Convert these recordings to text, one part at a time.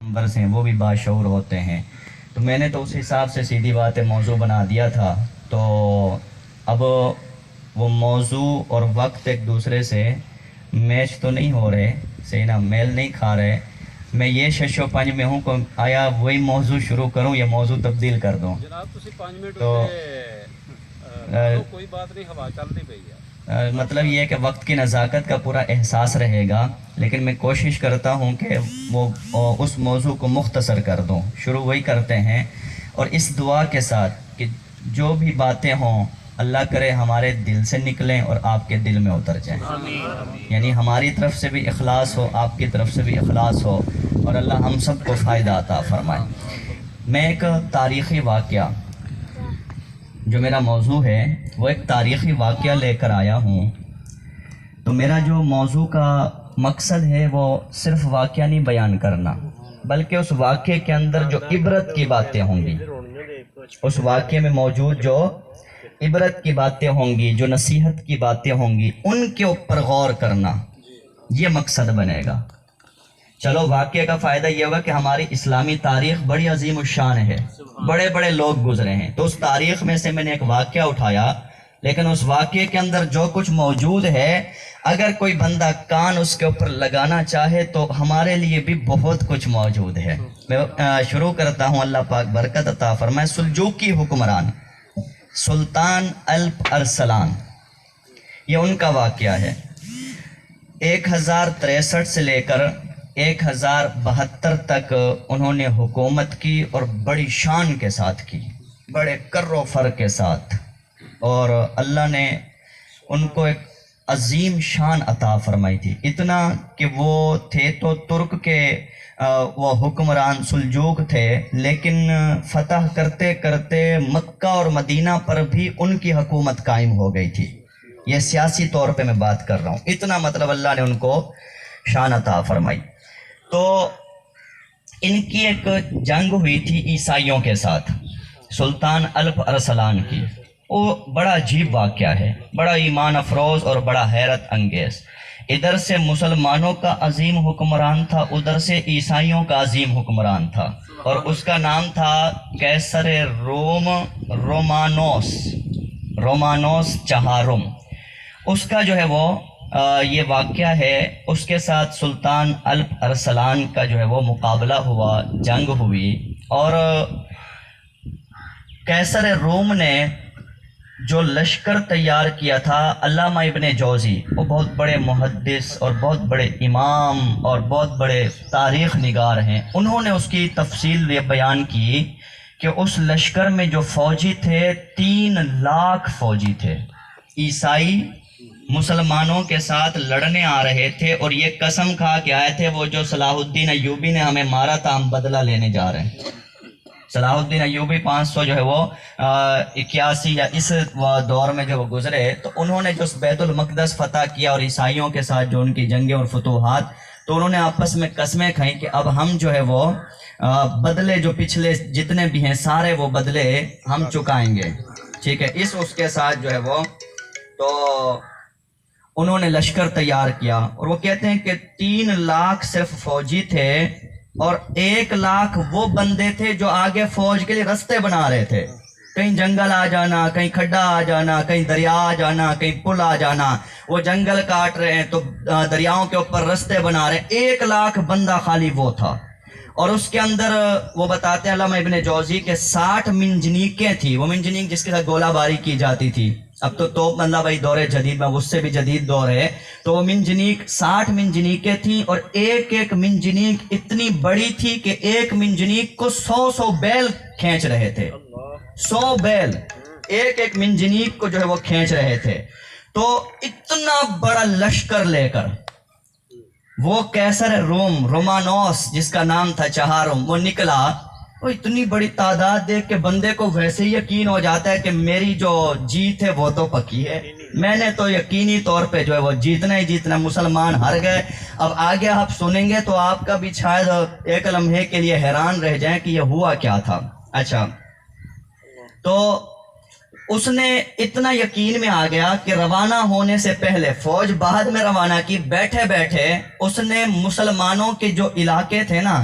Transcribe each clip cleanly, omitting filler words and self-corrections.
Numbers ہیں وہ بھی باشعور ہوتے ہیں، تو میں نے تو اس حساب سے سیدھی بات موضوع بنا دیا تھا۔ تو اب وہ موضوع اور وقت ایک دوسرے سے میچ تو نہیں ہو رہے، صحیح نا، میل نہیں کھا رہے۔ میں یہ ششو پنج میں ہوں کہ آیا وہی موضوع شروع کروں یا موضوع تبدیل کر دوں؟ جناب تسی 5 منٹ تو کوئی بات نہیں، ہوا چلتی پئی ہے۔ مطلب یہ ہے کہ وقت کی نزاکت کا پورا احساس رہے گا، لیکن میں کوشش کرتا ہوں کہ وہ اس موضوع کو مختصر کر دوں۔ شروع وہی کرتے ہیں، اور اس دعا کے ساتھ کہ جو بھی باتیں ہوں اللہ کرے ہمارے دل سے نکلیں اور آپ کے دل میں اتر جائیں، یعنی ہماری طرف سے بھی اخلاص ہو، آپ کی طرف سے بھی اخلاص ہو، اور اللہ ہم سب کو فائدہ عطا فرمائے۔ میں ایک تاریخی واقعہ، جو میرا موضوع ہے وہ ایک تاریخی واقعہ لے کر آیا ہوں۔ تو میرا جو موضوع کا مقصد ہے وہ صرف واقعہ نہیں بیان کرنا، بلکہ اس واقعے کے اندر جو عبرت کی باتیں ہوں گی، اس واقعے میں موجود جو عبرت کی باتیں ہوں گی، جو نصیحت کی باتیں ہوں گی، ان کے اوپر غور کرنا، یہ مقصد بنے گا۔ چلو، واقعے کا فائدہ یہ ہوگا کہ ہماری اسلامی تاریخ بڑی عظیم الشان ہے، بڑے بڑے لوگ گزرے ہیں، تو اس تاریخ میں سے میں نے ایک واقعہ اٹھایا، لیکن اس واقعے کے اندر جو کچھ موجود ہے، اگر کوئی بندہ کان اس کے اوپر لگانا چاہے تو ہمارے لیے بھی بہت کچھ موجود ہے۔ میں شروع کرتا ہوں، اللہ پاک برکت عطا فرمائے۔ سلجوقی حکمران سلطان الپ ارسلان، یہ ان کا واقعہ ہے۔ 1063 سے لے کر 1072 تک انہوں نے حکومت کی، اور بڑی شان کے ساتھ کی، بڑے کر و فر کے ساتھ، اور اللہ نے ان کو ایک عظیم شان عطا فرمائی تھی، اتنا کہ وہ تھے تو ترک کے وہ حکمران سلجوق تھے، لیکن فتح کرتے کرتے مکہ اور مدینہ پر بھی ان کی حکومت قائم ہو گئی تھی۔ یہ سیاسی طور پہ میں بات کر رہا ہوں، اتنا مطلب اللہ نے ان کو شان عطا فرمائی۔ تو ان کی ایک جنگ ہوئی تھی عیسائیوں کے ساتھ، سلطان الپ ارسلان کی۔ وہ بڑا عجیب واقعہ ہے، بڑا ایمان افروز اور بڑا حیرت انگیز۔ ادھر سے مسلمانوں کا عظیم حکمران تھا، ادھر سے عیسائیوں کا عظیم حکمران تھا، اور اس کا نام تھا قیصر روم رومانوس چہارم۔ اس کا جو ہے وہ یہ واقعہ ہے، اس کے ساتھ سلطان الپ ارسلان کا جو ہے وہ مقابلہ ہوا، جنگ ہوئی، اور قیصر روم نے جو لشکر تیار کیا تھا، علامہ ابن جوزی، وہ بہت بڑے محدث اور بہت بڑے امام اور بہت بڑے تاریخ نگار ہیں، انہوں نے اس کی تفصیل یہ بیان کی کہ اس لشکر میں جو فوجی تھے 3 لاکھ فوجی تھے، عیسائی مسلمانوں کے ساتھ لڑنے آ رہے تھے، اور یہ قسم کھا کے آئے تھے، وہ جو صلاح الدین ایوبی نے ہمیں مارا تھا ہم بدلہ لینے جا رہے ہیں۔ صلاح الدین ایوبی 500 جو ہے وہ 81 یا اس دور میں جو وہ گزرے، تو انہوں نے جو بیت المقدس فتح کیا اور عیسائیوں کے ساتھ جو ان کی جنگیں اور فتوحات، تو انہوں نے آپس میں قسمیں کھائیں کہ اب ہم جو ہے وہ بدلے جو پچھلے جتنے بھی ہیں سارے وہ بدلے ہم چکائیں گے، ٹھیک ہے۔ اس کے ساتھ جو ہے وہ تو انہوں نے لشکر تیار کیا، اور وہ کہتے ہیں کہ 3 لاکھ صرف فوجی تھے، اور 1 لاکھ وہ بندے تھے جو آگے فوج کے لیے رستے بنا رہے تھے، کہیں جنگل آ جانا، کہیں کھڈا آ جانا، کہیں دریا آ جانا، کہیں پل آ جانا، وہ جنگل کاٹ رہے ہیں تو دریاؤں کے اوپر رستے بنا رہے ہیں۔ 1 لاکھ بندہ خالی وہ تھا، اور اس کے اندر وہ بتاتے ہیں علامہ ابن جوزی کے 60 منجنیقیں تھیں، وہ منجنیق جس کے ساتھ گولہ باری کی جاتی تھی، اب تو توپ بندہ بھائی دور جدید میں اس سے بھی جدید دور ہے، تو وہ منجنیق 60 منجنیقیں تھیں، اور ایک منجنیق اتنی بڑی تھی کہ ایک منجنیق کو 100 بیل کھینچ رہے تھے، 100 بیل ایک منجنیق کو جو ہے وہ کھینچ رہے تھے۔ تو اتنا بڑا لشکر لے کر وہ قیصر رومانوس جس کا نام تھا چہارم، وہ نکلا، وہ اتنی بڑی تعداد دیکھ کے بندے کو ویسے ہی یقین ہو جاتا ہے کہ میری جو جیت ہے وہ تو پکی ہے، میں نے تو یقینی طور پہ جو ہے وہ جیتنا ہی جیتنا، مسلمان ہار گئے۔ اب آگے آپ سنیں گے تو آپ کا بھی شاید ایک لمحے کے لیے حیران رہ جائیں کہ یہ ہوا کیا تھا۔ اچھا، تو اس نے اتنا یقین میں آ گیا کہ روانہ ہونے سے پہلے، فوج بعد میں روانہ کی، بیٹھے بیٹھے اس نے مسلمانوں کے جو علاقے تھے نا،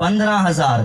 15,000,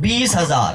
20,000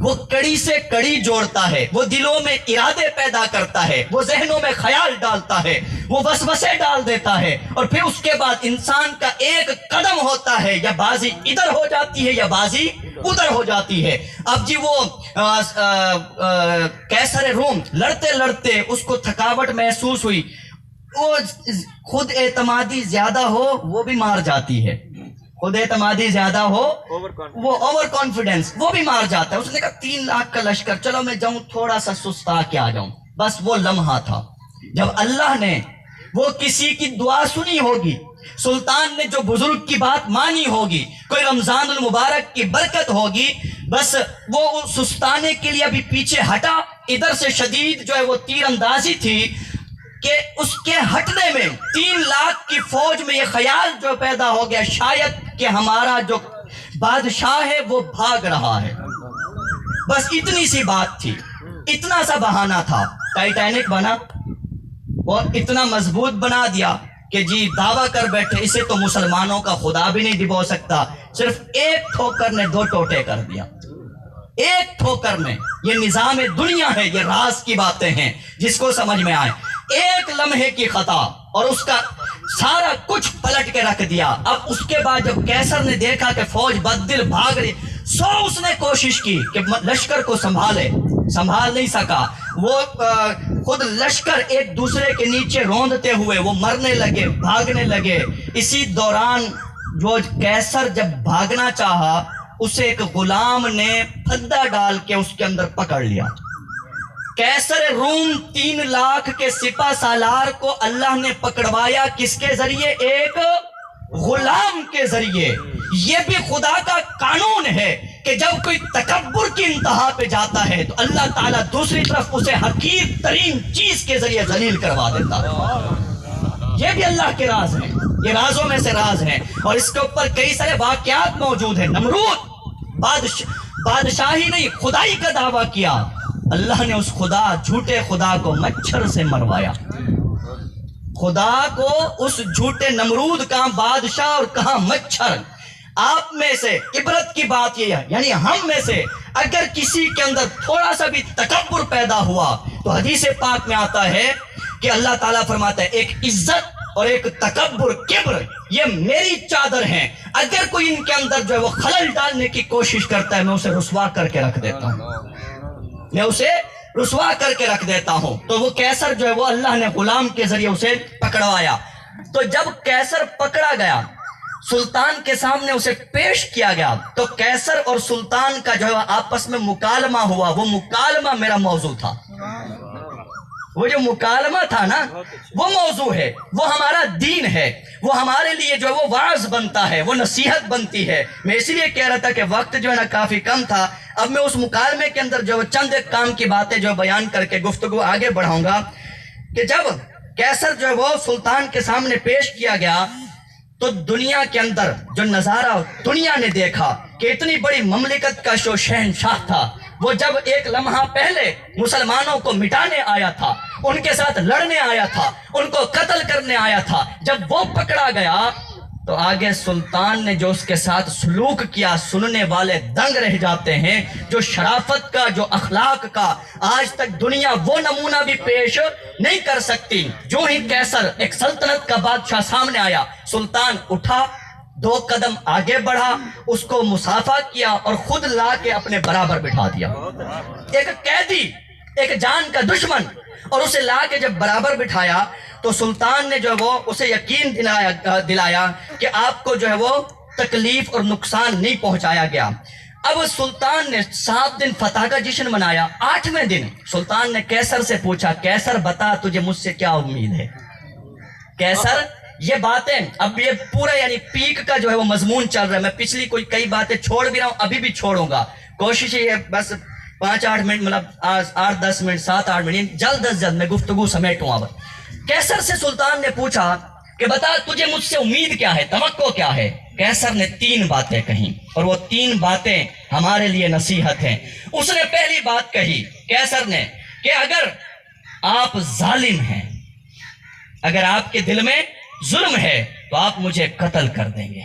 وہ کڑی سے کڑی جوڑتا ہے، وہ دلوں میں ارادے پیدا کرتا ہے، وہ ذہنوں میں خیال ڈالتا ہے، وہ وسوسے ڈال دیتا ہے، اور پھر اس کے بعد انسان کا ایک قدم ہوتا ہے، یا بازی ادھر ہو جاتی ہے یا بازی ادھر ہو جاتی ہے۔ اب جی وہ قیصر روم لڑتے لڑتے اس کو تھکاوٹ محسوس ہوئی، وہ خود اعتمادی زیادہ ہو وہ بھی مار جاتی ہے، خود اعتمادی زیادہ ہو وہ اوور کانفیڈنس وہ بھی مار جاتا ہے۔ اس نے کہا 3 لاکھ کا لشکر، چلو میں جاؤں تھوڑا سا سستا کے آ جاؤں۔ بس وہ لمحہ تھا جب اللہ نے وہ کسی کی دعا سنی ہوگی، سلطان نے جو بزرگ کی بات مانی ہوگی، کوئی رمضان المبارک کی برکت ہوگی، بس وہ سستانے کے لیے ابھی پیچھے ہٹا۔ ادھر سے شدید جو ہے وہ تیر اندازی تھی کہ اس کے ہٹنے میں 3 لاکھ کی فوج میں یہ خیال جو پیدا ہو گیا شاید کہ ہمارا جو بادشاہ ہے وہ بھاگ رہا ہے۔ بس اتنی سی بات تھی، اتنا سا بہانہ تھا، ٹائٹینک بنا اور اتنا مضبوط بنا دیا کہ جی دعویٰ کر بیٹھے اسے تو مسلمانوں کا خدا بھی نہیں ڈبو سکتا، صرف ایک ٹھوکر نے 2 ٹوٹے کر دیا، ایک ٹھوکر میں۔ یہ نظام دنیا ہے، یہ راز کی باتیں ہیں جس کو سمجھ میں آئے۔ ایک لمحے کی خطا اور اس کا سارا کچھ پلٹ کے رکھ دیا۔ اب اس کے بعد جب قیصر نے دیکھا کہ فوج بددل بھاگ رہی، اس نے کوشش کی کہ لشکر کو سنبھالے، سنبھال نہیں سکا۔ وہ خود لشکر ایک دوسرے کے نیچے روندتے ہوئے وہ مرنے لگے، بھاگنے لگے۔ اسی دوران جو قیصر جب بھاگنا چاہا، اسے ایک غلام نے پھدا ڈال کے اس کے اندر پکڑ لیا۔ قیصر روم 3 لاکھ کے سپہ سالار کو اللہ نے پکڑوایا کس کے ذریعے؟ ایک غلام کے ذریعے۔ یہ بھی خدا کا قانون ہے کہ جب کوئی تکبر کی انتہا پہ جاتا ہے تو اللہ تعالیٰ دوسری طرف اسے حقیر ترین چیز کے ذریعے ذلیل کروا دیتا ہے۔ یہ بھی اللہ کے راز ہیں، یہ رازوں میں سے راز ہیں، اور اس کے اوپر کئی سارے واقعات موجود ہیں۔ نمرود بادشاہی نہیں خدائی کا دعویٰ کیا، اللہ نے اس جھوٹے خدا کو مچھر سے مروایا۔ خدا کو اس جھوٹے نمرود کہاں بادشاہ اور کہاں مچھر۔ آپ میں سے عبرت کی بات یہ ہے، یعنی ہم میں سے اگر کسی کے اندر تھوڑا سا بھی تکبر پیدا ہوا تو حدیث پاک میں آتا ہے کہ اللہ تعالیٰ فرماتا ہے ایک عزت اور ایک تکبر، کبر، یہ میری چادر ہیں، اگر کوئی ان کے اندر جو ہے وہ خلل ڈالنے کی کوشش کرتا ہے میں اسے رسوا کر کے رکھ دیتا ہوں، میں اسے رسوا کر کے رکھ دیتا ہوں۔ تو وہ قیصر جو ہے وہ اللہ نے غلام کے ذریعے اسے پکڑوایا۔ تو جب قیصر پکڑا گیا، سلطان کے سامنے اسے پیش کیا گیا، تو قیصر اور سلطان کا جو ہے آپس میں مکالمہ ہوا۔ وہ مکالمہ میرا موضوع تھا، وہ جو مکالمہ تھا نا وہ موضوع ہے، وہ ہمارا دین ہے، وہ ہمارے لیے جو ہے وہ واعظ بنتا ہے، وہ نصیحت بنتی ہے۔ میں اسی لیے کہہ رہا تھا کہ وقت جو ہے نا کافی کم تھا۔ اب میں اس مکالمے کے اندر جو چند ایک کام کی باتیں جو بیان کر کے گفتگو آگے بڑھاؤں گا کہ جب قیصر جو ہے وہ سلطان کے سامنے پیش کیا گیا تو دنیا کے اندر جو نظارہ دنیا نے دیکھا کہ اتنی بڑی مملکت کا جو شہنشاہ تھا، وہ جب ایک لمحہ پہلے مسلمانوں کو مٹانے آیا تھا، ان کے ساتھ لڑنے آیا تھا، ان کو قتل کرنے آیا تھا، جب وہ پکڑا گیا تو آگے سلطان نے جو اس کے ساتھ سلوک کیا سننے والے دنگ رہ جاتے ہیں۔ جو شرافت کا، جو اخلاق کا آج تک دنیا وہ نمونہ بھی پیش نہیں کر سکتی۔ جو ہی قیصر ایک سلطنت کا بادشاہ سامنے آیا، سلطان اٹھا، 2 قدم آگے بڑھا، اس کو مصافحہ کیا اور خود لا کے اپنے برابر بٹھا دیا۔ ایک قیدی، ایک جان کا دشمن، اور اسے لا کے جب برابر بٹھایا تو سلطان نے جو ہے وہ اسے یقین دلایا کہ آپ کو جو ہے وہ تکلیف اور نقصان نہیں پہنچایا گیا۔ اب سلطان نے 7 دن فتح کا جشن منایا۔ 8ویں دن سلطان نے قیصر سے پوچھا، قیصر بتا تجھے مجھ سے کیا امید ہے؟ قیصر یہ باتیں اب یہ پورا یعنی پیک کا جو ہے وہ مضمون چل رہا ہے، میں پچھلی کئی باتیں چھوڑ بھی رہا ہوں، ابھی بھی چھوڑوں گا۔ کوشش یہ ہے بس 5-8 منٹ، مطلب 8-10 منٹ، 7-8 منٹ، جلد از جلد میں گفتگو سمیٹوں۔ اب قیصر سے سلطان نے پوچھا کہ بتا تجھے مجھ سے امید کیا ہے، توقع کیا ہے؟ قیصر نے 3 باتیں کہیں، اور وہ 3 باتیں ہمارے لیے نصیحت ہیں۔ اس نے پہلی بات کہی قیصر نے کہ اگر آپ ظالم ہیں، اگر آپ کے دل میں ظلم ہے تو آپ مجھے قتل کر دیں گے۔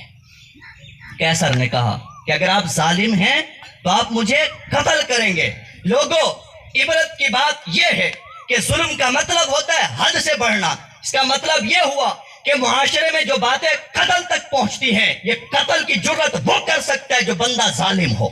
قیصر نے کہا کہ اگر آپ ظالم ہیں تو آپ مجھے قتل کریں گے۔ لوگوں، عبرت کی بات یہ ہے کہ ظلم کا مطلب ہوتا ہے حد سے بڑھنا۔ اس کا مطلب یہ ہوا کہ معاشرے میں جو باتیں قتل تک پہنچتی ہیں، یہ قتل کی جرت وہ کر سکتا ہے جو بندہ ظالم ہو۔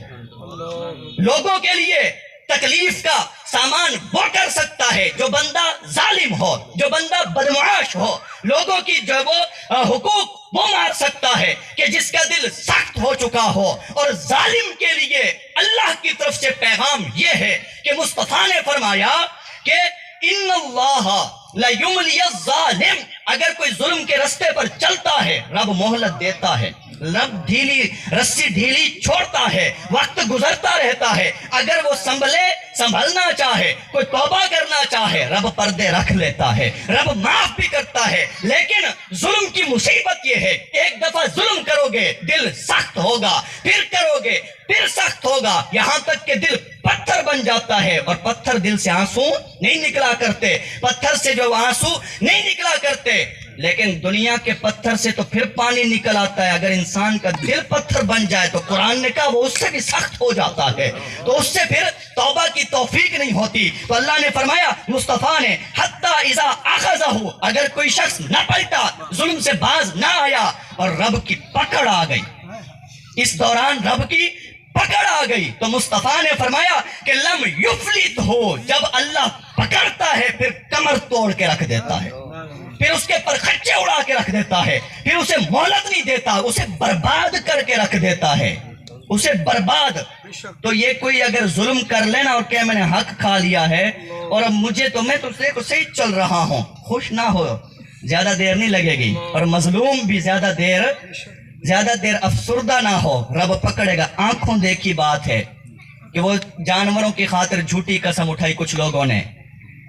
لوگوں کے لیے تکلیف کا سامان وہ کر سکتا ہے جو بندہ ظالم ہو، جو بندہ بدمعاش ہو۔ لوگوں کی جو وہ حقوق وہ مار سکتا ہے کہ جس کا دل سخت ہو چکا ہو۔ اور ظالم کے لیے اللہ کی طرف سے پیغام یہ ہے کہ مصطفیٰ نے فرمایا کہ ان اللہ لیملی الظالم، اگر کوئی ظلم کے رستے پر چلتا ہے رب مہلت دیتا ہے، رب رسی ڈھیلی چھوڑتا ہے، وقت گزرتا رہتا ہے۔ اگر وہ سنبھلنا چاہے، کوئی توبہ کرنا چاہے، رب پردے رکھ لیتا ہے، رب معاف بھی کرتا ہے۔ لیکن ظلم کی مصیبت یہ ہے، ایک دفعہ ظلم کرو گے دل سخت ہوگا، پھر کرو گے پھر سخت ہوگا، یہاں تک کہ دل پتھر بن جاتا ہے۔ اور پتھر دل سے آنسو نہیں نکلا کرتے، پتھر سے جو آنسو نہیں نکلا کرتے، لیکن دنیا کے پتھر سے تو پھر پانی نکل آتا ہے۔ اگر انسان کا دل پتھر بن جائے تو قرآن نے کہا وہ اس سے بھی سخت ہو جاتا ہے، تو اس سے پھر توبہ کی توفیق نہیں ہوتی۔ تو اللہ نے فرمایا مصطفیٰ نے حتی اذا اخذہ، اگر کوئی شخص نہ پلٹا، ظلم سے باز نہ آیا اور رب کی پکڑ آ گئی، اس دوران رب کی پکڑ آ گئی، تو مصطفیٰ نے فرمایا کہ لم یفلت ہو، جب اللہ پکڑتا ہے پھر کمر توڑ کے رکھ دیتا ہے، پھر اس کے پر خچے اڑا کے رکھ دیتا ہے، پھر اسے مہلت نہیں دیتا، اسے برباد کر کے رکھ دیتا ہے، اسے برباد۔ تو یہ کوئی اگر ظلم کر لینا اور کہ میں نے حق کھا لیا ہے اور اب میں تو صحیح چل رہا ہوں، خوش نہ ہو، زیادہ دیر نہیں لگے گی، اور مظلوم بھی زیادہ دیر افسردہ نہ ہو، رب پکڑے گا۔ آنکھوں دیکھی بات ہے کہ وہ جانوروں کی خاطر جھوٹی قسم اٹھائی کچھ لوگوں نے،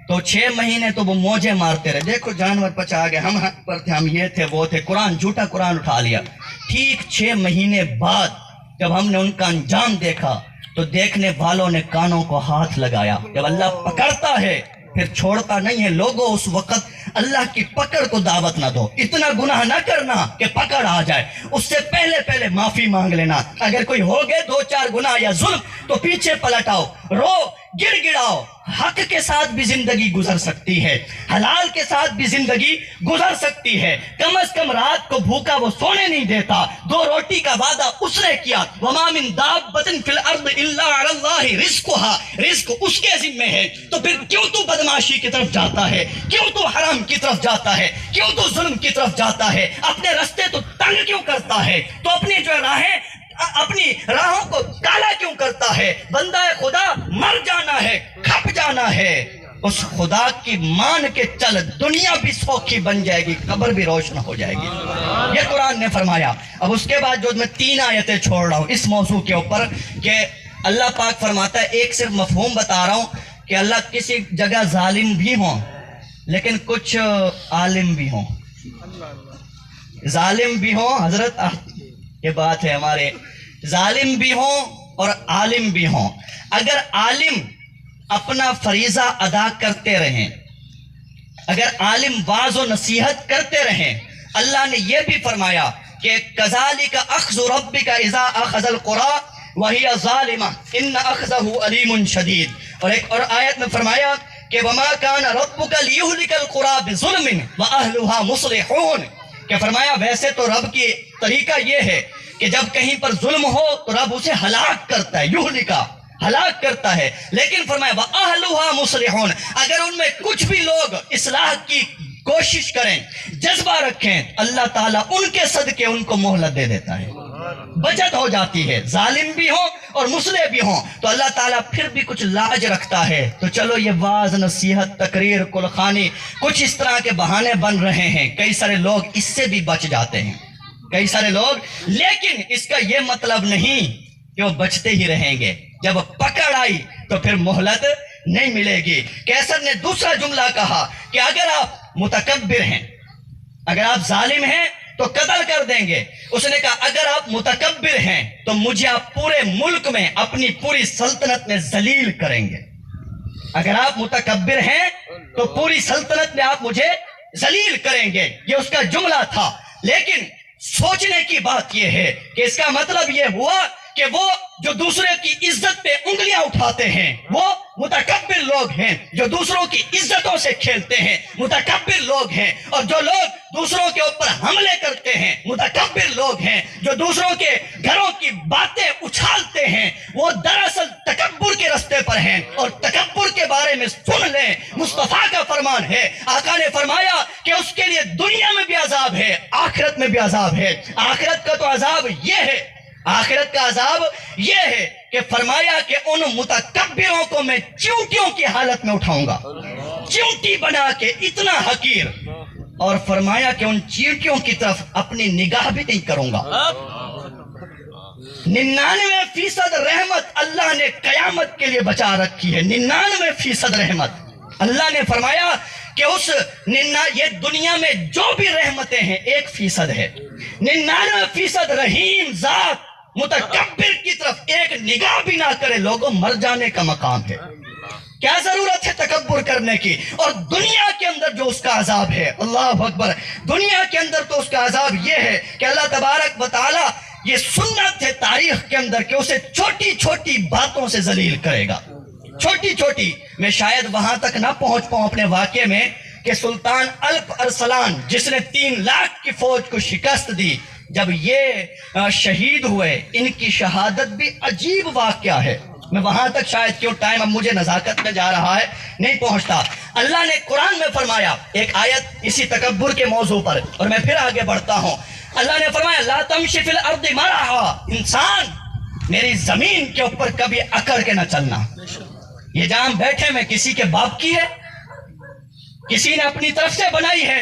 تو 6 مہینے تو وہ موجیں مارتے رہے، دیکھو جانور پچا گئے، ہم حق پر تھے، ہم یہ تھے وہ تھے، جھوٹا قرآن اٹھا لیا۔ ٹھیک 6 مہینے بعد جب ہم نے ان کا انجام دیکھا تو دیکھنے والوں نے کانوں کو ہاتھ لگایا۔ جب اللہ پکڑتا ہے پھر چھوڑتا نہیں ہے۔ لوگوں، اس وقت اللہ کی پکڑ کو دعوت نہ دو، اتنا گناہ نہ کرنا کہ پکڑ آ جائے، اس سے پہلے معافی مانگ لینا۔ اگر کوئی ہو گئے 2-4 گناہ یا ظلم تو پیچھے پلٹ آؤ، رو گڑ گڑاؤ۔ حق کے ساتھ بھی زندگی گزر سکتی ہے، حلال کے ساتھ بھی زندگی گزر سکتی ہے۔ کم از کم رات کو بھوکا وہ سونے نہیں دیتا، 2 روٹی کا وعدہ اس نے کیا۔ وما من دابۃ فی الارض الا علی اللہ رزقھا، رزق اس کے ذمے ہے۔ تو پھر کیوں تو بدمعاشی کی طرف جاتا ہے، کیوں تو حرام کی طرف جاتا ہے، کیوں تو ظلم کی طرف جاتا ہے، اپنے رستے تو تنگ کیوں کرتا ہے، تو اپنی جو راہیں اپنی راہوں کو کالا کیوں کرتا ہے؟ بندہ خدا مر جانا ہے، کھپ جانا ہے، اس خدا کی مان کے چل، دنیا بھی سوکھی بن جائے گی، قبر بھی روشن ہو جائے گی، یہ قرآن نے فرمایا۔ اب اس کے بعد جو میں 3 آیتیں چھوڑ رہا ہوں اس موضوع کے اوپر کہ اللہ پاک فرماتا ہے، ایک صرف مفہوم بتا رہا ہوں کہ اللہ کسی جگہ ظالم بھی ہوں لیکن کچھ عالم بھی ہوں، ظالم بھی ہوں، حضرت یہ بات ہے ہمارے، ظالم بھی ہوں اور عالم بھی ہوں۔ اگر عالم اپنا فریضہ ادا کرتے رہیں، اگر عالم واعظ و نصیحت کرتے رہیں، اللہ نے یہ بھی فرمایا کہ کذالک اخذ ربک اذا اخذ القری وہی ظالمہ ان اخذہ علیم شدید۔ اور ایک اور آیت میں فرمایا کہ وما کان ربک لیہلک القری بظلم واہلھا مصلحون، کہ فرمایا ویسے تو رب کی طریقہ یہ ہے کہ جب کہیں پر ظلم ہو تو رب اسے ہلاک کرتا ہے، یہلکا ہلاک کرتا ہے، لیکن فرمایا وَأَهْلُهَا مُصْلِحُونَ، اگر ان میں کچھ بھی لوگ اصلاح کی کوشش کریں، جذبہ رکھیں، اللہ تعالیٰ ان کے صدقے ان کو مہلت دے دیتا ہے، بچت ہو جاتی ہے۔ ظالم بھی ہوں اور مصلح بھی ہوں تو اللہ تعالیٰ پھر بھی کچھ لاج رکھتا ہے۔ تو چلو یہ واعظ، نصیحت، تقریر، کلخانی، کچھ اس طرح کے بہانے بن رہے ہیں، کئی سارے لوگ اس سے بھی بچ جاتے ہیں، کئی سارے لوگ، لیکن اس کا یہ مطلب نہیں کہ وہ بچتے ہی رہیں گے، جب پکڑ آئی تو پھر مہلت نہیں ملے گی۔ کیسر نے دوسرا جملہ کہا کہ اگر آپ متکبر ہیں، اگر آپ ظالم ہیں تو قتل کر دیں گے۔ اس نے کہا اگر آپ متکبر ہیں تو مجھے آپ پورے ملک میں اپنی پوری سلطنت میں ذلیل کریں گے۔ اگر آپ متکبر ہیں تو پوری سلطنت میں آپ مجھے ذلیل کریں گے، یہ اس کا جملہ تھا۔ لیکن سوچنے کی بات یہ ہے کہ اس کا مطلب یہ ہوا کہ وہ جو دوسرے کی عزت پہ انگلیاں اٹھاتے ہیں وہ متکبر لوگ ہیں، جو دوسروں کی عزتوں سے کھیلتے ہیں متکبر لوگ ہیں، اور جو لوگ دوسروں کے اوپر حملے کرتے ہیں متکبر لوگ ہیں، جو دوسروں کے گھروں کی باتیں اچھالتے ہیں وہ دراصل تکبر کے رستے پر ہیں۔ اور تکبر کے بارے میں سن لیں، مصطفیٰ کا فرمان ہے، آقا نے فرمایا کہ اس کے لیے دنیا میں بھی عذاب ہے، آخرت میں بھی عذاب ہے۔ آخرت کا تو عذاب یہ ہے، آخرت کا عذاب یہ ہے کہ فرمایا کہ ان متکبروں کو میں چیونٹیوں کی حالت میں اٹھاؤں گا، چیونٹی بنا کے اتنا حقیر، اور فرمایا کہ ان چیونٹیوں کی طرف اپنی نگاہ بھی نہیں کروں گا۔ 99% رحمت اللہ نے قیامت کے لیے بچا رکھی ہے، 99% رحمت۔ اللہ نے فرمایا کہ یہ دنیا میں جو بھی رحمتیں ہیں 1% ہے، 99% رحیم ذات متکبر کی طرف ایک نگاہ بھی نہ کرے، لوگوں مر جانے کا مقام ہے۔ کیا ضرورت ہے تکبر کرنے کی؟ اور دنیا کے اندر جو اس کا عذاب ہے، اللہ اکبر، دنیا کے اندر تو اس کا عذاب یہ ہے کہ اللہ تبارک و تعالی یہ سنت ہے تاریخ کے اندر کہ اسے چھوٹی چھوٹی باتوں سے ذلیل کرے گا، چھوٹی چھوٹی۔ میں شاید وہاں تک نہ پہنچ پاؤں اپنے واقعے میں کہ سلطان الپ ارسلان جس نے 3 لاکھ کی فوج کو شکست دی، جب یہ شہید ہوئے، ان کی شہادت بھی عجیب واقعہ ہے۔ میں وہاں تک شاید کیوں ٹائم اب مجھے نزاکت میں جا رہا ہے نہیں پہنچتا۔ اللہ نے قرآن میں فرمایا ایک آیت اسی تکبر کے موضوع پر، اور میں پھر آگے بڑھتا ہوں۔ اللہ نے فرمایا لا تمشی فی الارض مرحا، انسان میری زمین کے اوپر کبھی اکڑ کے نہ چلنا۔ یہ جہاں بیٹھے میں کسی کے باپ کی ہے، کسی نے اپنی طرف سے بنائی ہے؟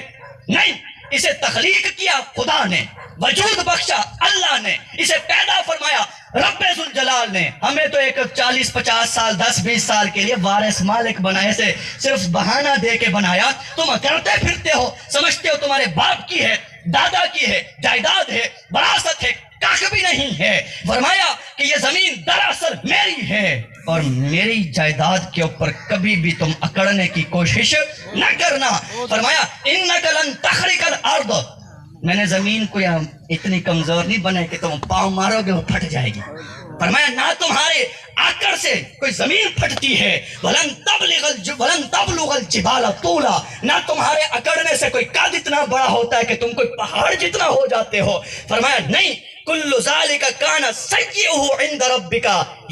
نہیں، اسے تخلیق کیا خدا نے، وجود بخشا اللہ نے، اسے پیدا فرمایا رب ذوالجلال نے۔ ہمیں تو ایک 40-50 سال 10-20 سال کے لیے وارث مالک بنائے سے صرف بہانہ دے کے بنایا۔ تم کرتے پھرتے ہو، سمجھتے ہو تمہارے باپ کی ہے، دادا کی ہے، جائیداد ہے، وراثت ہے، کاش بھی نہیں ہے۔ فرمایا کہ یہ زمین دراصل میری ہے، اور میری جائیداد کے اوپر کبھی بھی تم اکڑنے کی کوشش نہ کرنا۔ فرمایا انک لن تخرق الارض، میں نے زمین کو یہاں اتنی کمزور نہیں بنائی کہ تم پاؤں مارو گے وہ پھٹ جائے گی۔ فرمایا نہ تمہارے آکڑ سے کوئی زمین پھٹتی ہے، وَلَن تَبْلُغَ الْجِبَالَ طُولًا، نہ تمہارے اکڑنے سے کوئی قد اتنا بڑا ہوتا ہے کہ تم کوئی پہاڑ جتنا ہو جاتے ہو۔ فرمایا نہیں، کُلُّ ذَلِكَ كَانَ سَيِّئُهُ عِنْدَ رَبِّكَ،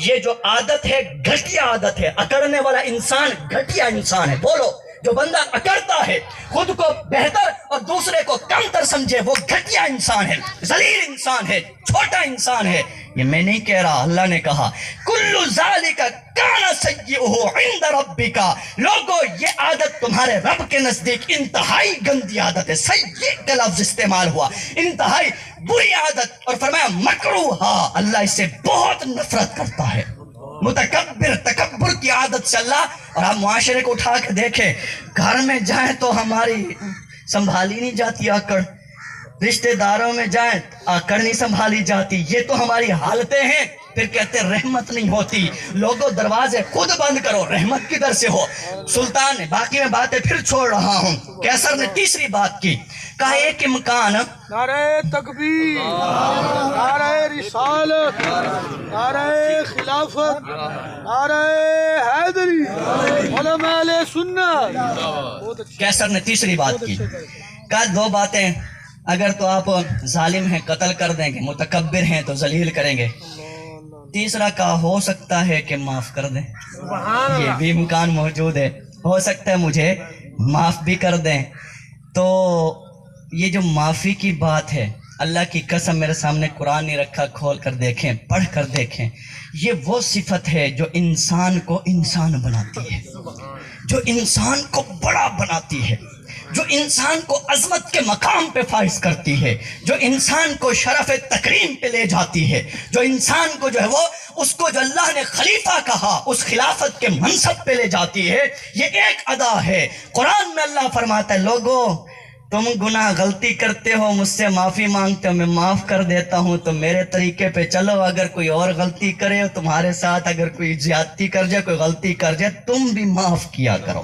یہ جو عادت ہے گھٹیا عادت ہے، اکڑنے والا انسان گھٹیا انسان ہے۔ بولو، جو بندہ اکڑتا ہے، خود کو بہتر اور دوسرے کو کم تر سمجھے، وہ گھٹیا انسان ہے، ذلیل انسان ہے، چھوٹا انسان ہے۔ یہ میں نہیں کہہ رہا، اللہ نے کہا کُلُّ ذَلِكَ كَانَ سَيِّئُهُ عِنْدَ رَبِّكَ، لوگو یہ عادت تمہارے رب کے نزدیک انتہائی گندی عادت ہے۔ سیئ کا لفظ استعمال ہوا، انتہائی بری عادت، اور فرمایا مکروہا، اللہ اس سے بہت نفرت کرتا ہے۔ متکبر، تکبر کی عادت سے اللہ، اور آپ معاشرے کو اٹھا کے دیکھیں، گھر میں جائیں تو ہماری سنبھالی نہیں جاتی آکڑ، رشتہ داروں میں جائیں آکڑ نہیں سنبھالی جاتی، یہ تو ہماری حالتیں ہیں۔ پھر کہتے رحمت نہیں ہوتی، لوگوں دروازے خود بند کرو، رحمت کدھر سے ہو؟ سلطان نے، باقی میں باتیں پھر چھوڑ رہا ہوں، کیسر نے تیسری بات کی، کہا ایک امکان، نعرہ تکبیر، نعرہ رسالت، نعرہ خلافت، نعرہ حیدری، علماء اہل سنت۔ کیسر نے تیسری بات کی، کہا 2 باتیں، اگر تو آپ ظالم ہیں قتل کر دیں گے، متکبر ہیں تو ذلیل کریں گے، تیسرا کہا ہو سکتا ہے کہ معاف کر دیں، یہ بھی امکان موجود ہے، ہو سکتا ہے مجھے معاف بھی کر دیں۔ تو یہ جو معافی کی بات ہے، اللہ کی قسم میرے سامنے قرآن نہیں رکھا، کھول کر دیکھیں، پڑھ کر دیکھیں، یہ وہ صفت ہے جو انسان کو انسان بناتی ہے، جو انسان کو بڑا بناتی ہے، جو انسان کو عظمت کے مقام پہ فائز کرتی ہے، جو انسان کو شرف تکریم پہ لے جاتی ہے، جو انسان کو جو ہے وہ اس کو جو اللہ نے خلیفہ کہا اس خلافت کے منصب پہ لے جاتی ہے، یہ ایک ادا ہے۔ قرآن میں اللہ فرماتا ہے لوگو تم گناہ غلطی کرتے ہو، مجھ سے معافی مانگتے ہو، میں معاف کر دیتا ہوں، تو میرے طریقے پہ چلو، اگر کوئی اور غلطی کرے تمہارے ساتھ، اگر کوئی زیادتی کر جائے، کوئی غلطی کر جائے، تم بھی معاف کیا کرو،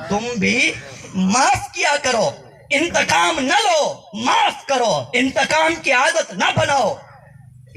تم بھی معاف کیا کرو، انتقام نہ لو، معاف کرو، انتقام کی عادت نہ بناؤ۔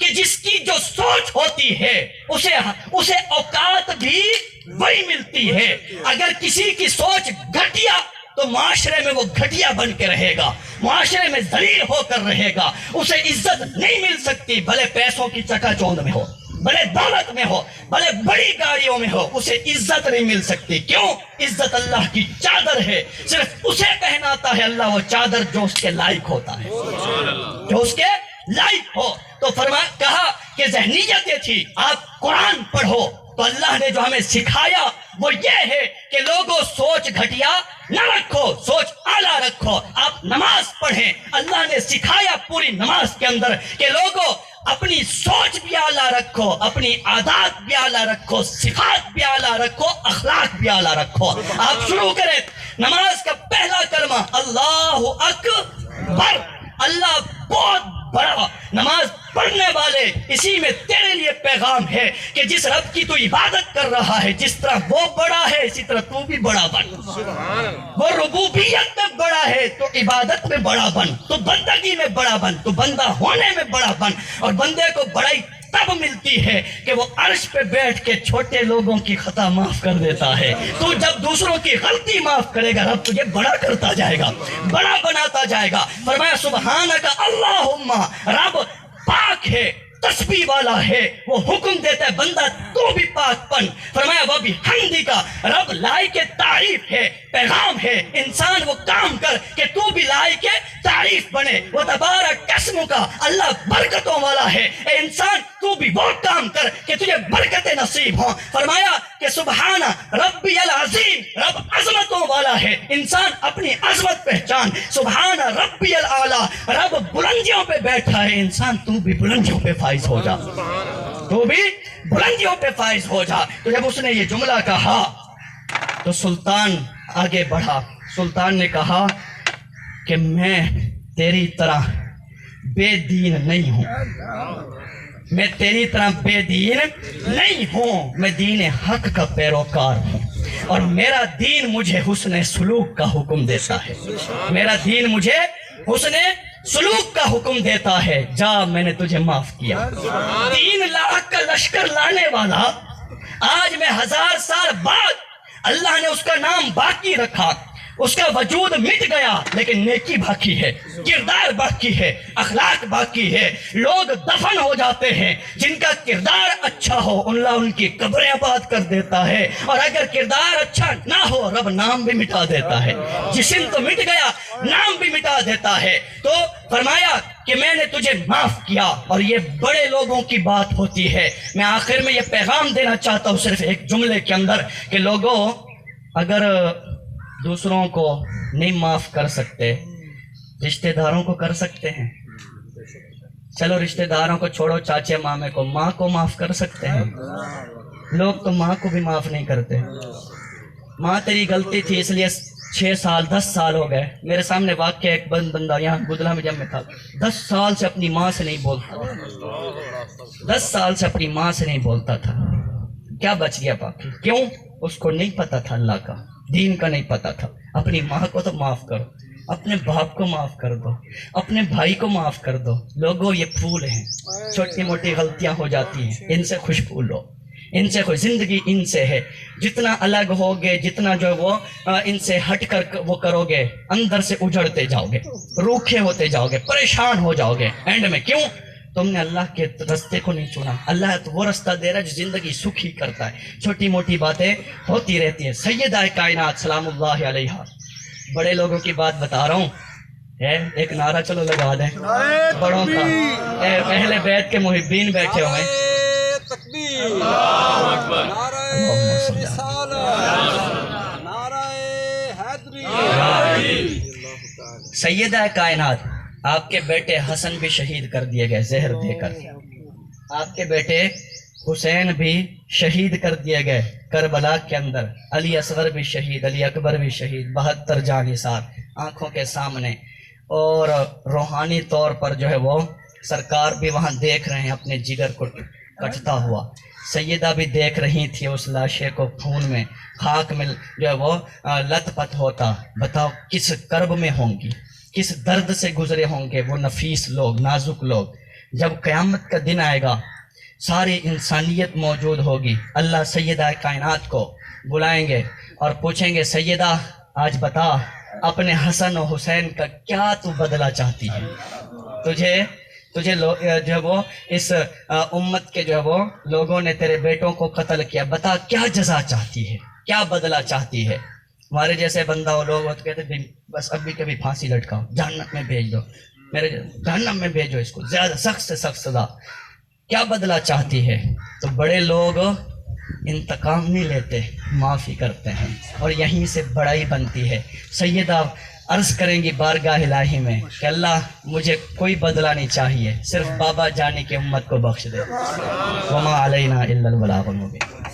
کہ جس کی جو سوچ ہوتی ہے اسے اوقات بھی وہی ملتی ہے. اگر کسی کی سوچ گھٹیا تو معاشرے میں وہ گھٹیا بن کے رہے گا, معاشرے میں ذلیل ہو کر رہے گا, اسے عزت نہیں مل سکتی. بھلے پیسوں کی چکا چوند میں ہو, بھلے دولت میں ہو, بھلے بڑی گاڑیوں میں ہو, اسے عزت نہیں مل سکتی. کیوں؟ عزت اللہ کی چادر ہے, صرف اسے پہناتا ہے اللہ وہ چادر جو اس کے لائق ہوتا ہے, جو اس کے لائق ہو. تو کہا کہ ذہنیت یہ تھی آپ قرآن پڑھو. تو اللہ نے جو ہمیں سکھایا وہ یہ ہے کہ لوگوں سوچ گھٹیا نہ رکھو, سوچ اعلیٰ رکھو. آپ نماز پڑھیں. اللہ نے سکھایا پوری نماز کے اندر کہ لوگوں اپنی سوچ بھی اعلیٰ رکھو, اپنی عادات بھی اعلیٰ رکھو, صفات بھی اعلیٰ رکھو, اخلاق بھی اعلیٰ رکھو. آپ شروع کریں نماز کا پہلا کلمہ اللہ اکبر. اللہ بہت بڑا. نماز پڑھنے والے اسی میں تیرے لیے پیغام ہے کہ جس رب کی تو عبادت کر رہا ہے, جس طرح وہ بڑا ہے اسی طرح تو بھی بڑا بن. وہ ربوبیت میں بڑا ہے تو عبادت میں بڑا بن, تو بندگی میں بڑا بن, تو بندہ ہونے میں بڑا بن. اور بندے کو بڑائی تب ملتی ہے کہ وہ عرش پہ بیٹھ کے چھوٹے لوگوں کی خطا معاف کر دیتا ہے. تو جب دوسروں کی غلطی معاف کرے گا رب تجھے بڑا کرتا جائے گا, بڑا بناتا جائے گا. فرمایا سبحانک اللہم, رب پاک ہے, تسبیح والا ہے, وہ حکم دیتا ہے بندہ تو بھی پاک بن. فرمایا وہ بھی حمدی کا, رب لائق تعریف ہے, پیغام ہے انسان وہ کام کر کہ تو بھی لائق تعریف بنے. وہ تبارک اسم کا, اللہ برکتوں والا ہے, اے انسان تو بھی وہ کام کر کہ تجھے برکتیں نصیب ہوں. فرمایا کہ سبحان ربی العظیم, رب عظمتوں والا ہے, انسان اپنی عظمت پہچان. سبحان ربی الاعلیٰ, رب بلندیوں پہ بیٹھا ہے, انسان تو بھی بلندیوں پہ فائز ہو جا, تو بھی بلندیوں پہ فائز ہو جا. تو جب اس نے یہ جملہ کہا تو سلطان آگے بڑھا. سلطان نے کہا کہ میں تیری طرح بے دین نہیں ہوں, میں تیری طرح بے دین نہیں ہوں, میں دین حق کا پیروکار ہوں, اور میرا دین مجھے حسن سلوک کا حکم دیتا ہے, میرا دین مجھے حسن سلوک کا حکم دیتا ہے. جا میں نے تجھے معاف کیا. 3 لاکھ کا لشکر لانے والا آج میں 1000 سال بعد اللہ نے اس کا نام باقی رکھا, اس کا وجود مٹ گیا لیکن نیکی باقی ہے, کردار باقی ہے, اخلاق باقی ہے. لوگ دفن ہو جاتے ہیں جن کا کردار اچھا ہو, اللہ ان کی قبریں آباد کر دیتا ہے, اور اگر کردار اچھا نہ ہو رب نام بھی مٹا دیتا ہے. جسم تو مٹ گیا, نام بھی مٹا دیتا ہے. تو فرمایا کہ میں نے تجھے معاف کیا, اور یہ بڑے لوگوں کی بات ہوتی ہے. میں آخر میں یہ پیغام دینا چاہتا ہوں صرف ایک جملے کے اندر کہ لوگوں اگر دوسروں کو نہیں معاف کر سکتے, رشتہ داروں کو کر سکتے ہیں. چلو رشتہ داروں کو چھوڑو, چاچے مامے کو, ماں کو معاف کر سکتے ہیں. لوگ تو ماں کو بھی معاف نہیں کرتے. ماں تیری غلطی تھی اس لیے 6 سال 10 سال ہو گئے. میرے سامنے واقعہ ایک بندہ یہاں گدلا میں جب میں تھا, 10 سال سے اپنی ماں سے نہیں بولتا تھا, 10 سال سے اپنی ماں سے نہیں بولتا تھا. کیا بچ گیا باقی؟ کیوں؟ اس کو نہیں پتا تھا اللہ کا, دین کا نہیں پتا تھا. اپنی ماں کو تو معاف کرو, اپنے باپ کو معاف کر دو, اپنے بھائی کو معاف کر دو. لوگوں یہ پھول ہیں, چھوٹی موٹی غلطیاں ہو جاتی ہیں, ان سے خوشبو لو, ان سے زندگی ان سے ہے. جتنا الگ ہوگے, جتنا جو وہ ان سے ہٹ کر وہ کرو گے, اندر سے اجڑتے جاؤ گے, روکھے ہوتے جاؤ گے, پریشان ہو جاؤ گے اینڈ میں. کیوں؟ تم نے اللہ کے رستے کو نہیں چنا. اللہ تو وہ رستہ دے رہا ہے جو زندگی سکھی کرتا ہے. چھوٹی موٹی باتیں ہوتی رہتی ہیں. سیدہ کائنات سلام اللہ علیہا, بڑے لوگوں کی بات بتا رہا ہوں, ایک نعرہ چلو لگا دیں بڑوں کا. اہل بیت کے محبین بیٹھے ہوئے, تکبیر, نعرہ رسالت, نعرہ حیدری. سیدہ کائنات, آپ کے بیٹے حسن بھی شہید کر دیے گئے زہر دے کر, آپ کے بیٹے حسین بھی شہید کر دیے گئے کربلا کے اندر, علی اصغر بھی شہید, علی اکبر بھی شہید, 72 جاں نثار آنکھوں کے سامنے. اور روحانی طور پر جو ہے وہ سرکار بھی وہاں دیکھ رہے ہیں اپنے جگر کو کٹتا ہوا. سیدہ بھی دیکھ رہی تھی اس لاشے کو خون میں, خاک میں جو ہے وہ لت پت ہوتا. بتاؤ کس کرب میں ہوں گی, کس درد سے گزرے ہوں گے وہ نفیس لوگ, نازک لوگ. جب قیامت کا دن آئے گا ساری انسانیت موجود ہوگی، اللہ سیدہ کائنات کو بلائیں گے اور پوچھیں گے سیدہ آج بتا اپنے حسن و حسین کا کیا تو بدلہ چاہتی ہے؟ تجھے جو ہے وہ اس امت کے جو ہے وہ لوگوں نے تیرے بیٹوں کو قتل کیا، بتا کیا جزا چاہتی ہے، کیا بدلہ چاہتی ہے؟ ہمارے جیسے بندہ وہ لوگ تو کہتے ہیں بس اب بھی کبھی پھانسی لٹکاؤ، جہنم میں بھیج دو، جہنم میں بھیجو اس کو، زیادہ سخت سے سخت سزا، کیا بدلہ چاہتی ہے؟ تو بڑے لوگ انتقام نہیں لیتے، معافی کرتے ہیں، اور یہیں سے بڑائی بنتی ہے۔ سیدہ عرض کریں گی بارگاہ الہی میں کہ اللہ مجھے کوئی بدلہ نہیں چاہیے، صرف بابا جانی کی امت کو بخش دے، وما علینا الا البلاغ المبین۔